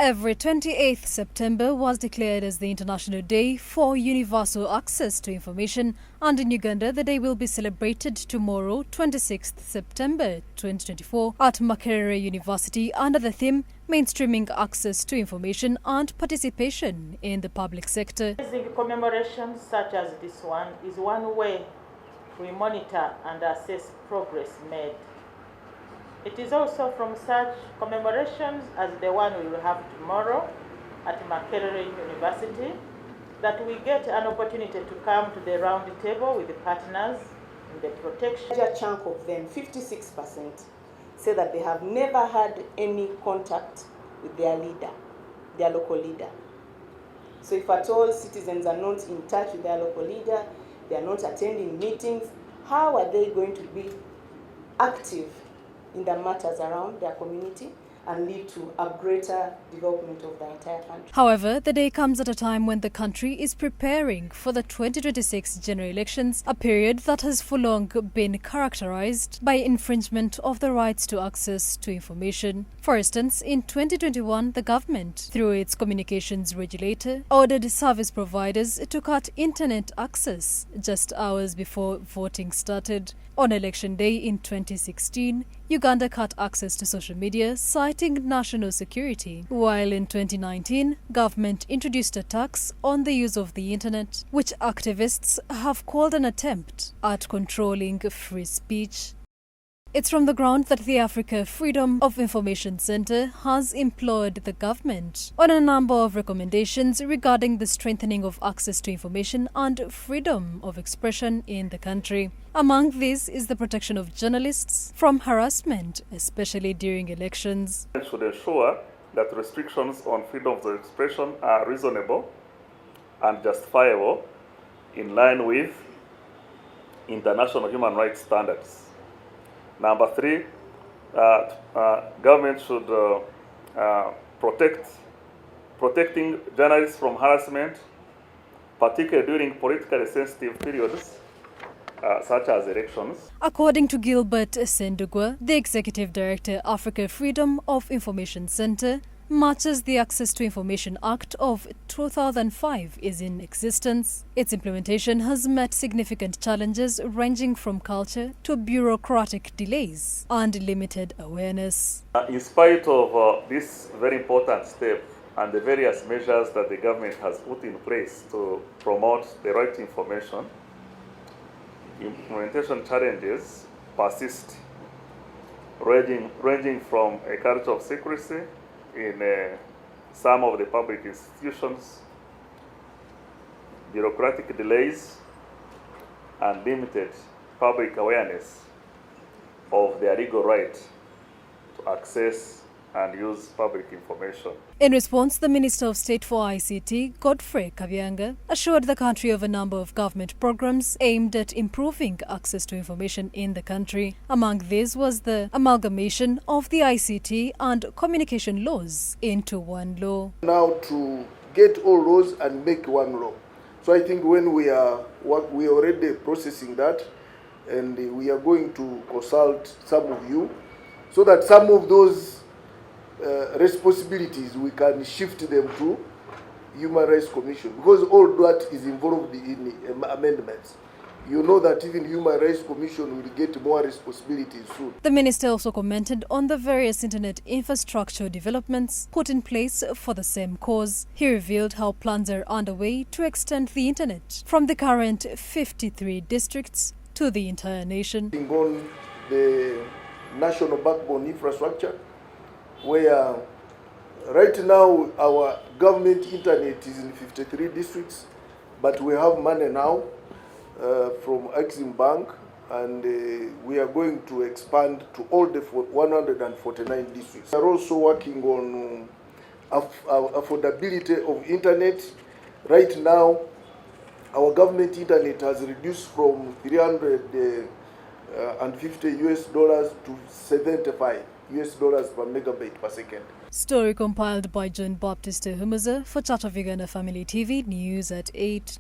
Every 28th September was declared as the International Day for Universal Access to Information, and in Uganda the day will be celebrated tomorrow, 26th September 2024, at Makerere University under the theme Mainstreaming Access to Information and Participation in the Public Sector. Commemorations such as this one is one way we monitor and assess progress made. It is also from such commemorations as the one we will have tomorrow at Makerere University that we get an opportunity to come to the round table with the partners in the protection. A larger chunk of them, 56%, say that they have never had any contact with their leader, their local leader. So if at all citizens are not in touch with their local leader, they are not attending meetings, how are they going to be active in the matters around their community and lead to a greater development of the entire country? However, the day comes at a time when the country is preparing for the 2026 general elections, a period that has for long been characterized by infringement of the rights to access to information. For instance, in 2021, the government, through its communications regulator, ordered service providers to cut internet access just hours before voting started. On election day in 2016, Uganda cut access to social media, citing national security, while in 2019, government introduced a tax on the use of the internet, which activists have called an attempt at controlling free speech. It's from the ground that the Africa Freedom of Information Center has implored the government on a number of recommendations regarding the strengthening of access to information and freedom of expression in the country. Among these is the protection of journalists from harassment, especially during elections. We should ensure that restrictions on freedom of expression are reasonable and justifiable in line with international human rights standards. Number three, government should protecting journalists from harassment, particularly during politically sensitive periods, such as elections. According to Gilbert Sendugwa, the Executive Director, Africa Freedom of Information Center, matches the Access to Information Act of 2005 is in existence. Its implementation has met significant challenges ranging from culture to bureaucratic delays and limited awareness. In spite of this very important step and the various measures that the government has put in place to promote the right to information, implementation challenges persist, ranging from a culture of secrecy in some of the public institutions, bureaucratic delays, and limited public awareness of their legal right to access and use public information. In response, the Minister of State for ICT, Godfrey Kabyanga, assured the country of a number of government programs aimed at improving access to information in the country. Among these was the amalgamation of the ICT and Communication laws into one law. Now to get all laws and make one law. So I think when we are already processing that, and we are going to consult some of you so that some of those responsibilities we can shift them to Human Rights Commission, because all that is involved in amendments. You know that even Human Rights Commission will get more responsibilities soon. The minister also commented on the various internet infrastructure developments put in place for the same cause. He revealed how plans are underway to extend the internet from the current 53 districts to the entire nation. On the national backbone infrastructure, where right now our government internet is in 53 districts, but we have money now from Exim Bank, and we are going to expand to all the 149 districts. We are also working on affordability of internet. Right now, our government internet has reduced from $350 to $75 per megabyte per second. Story compiled by John Baptiste Humuza for Chat of Uganda Family TV News at 8.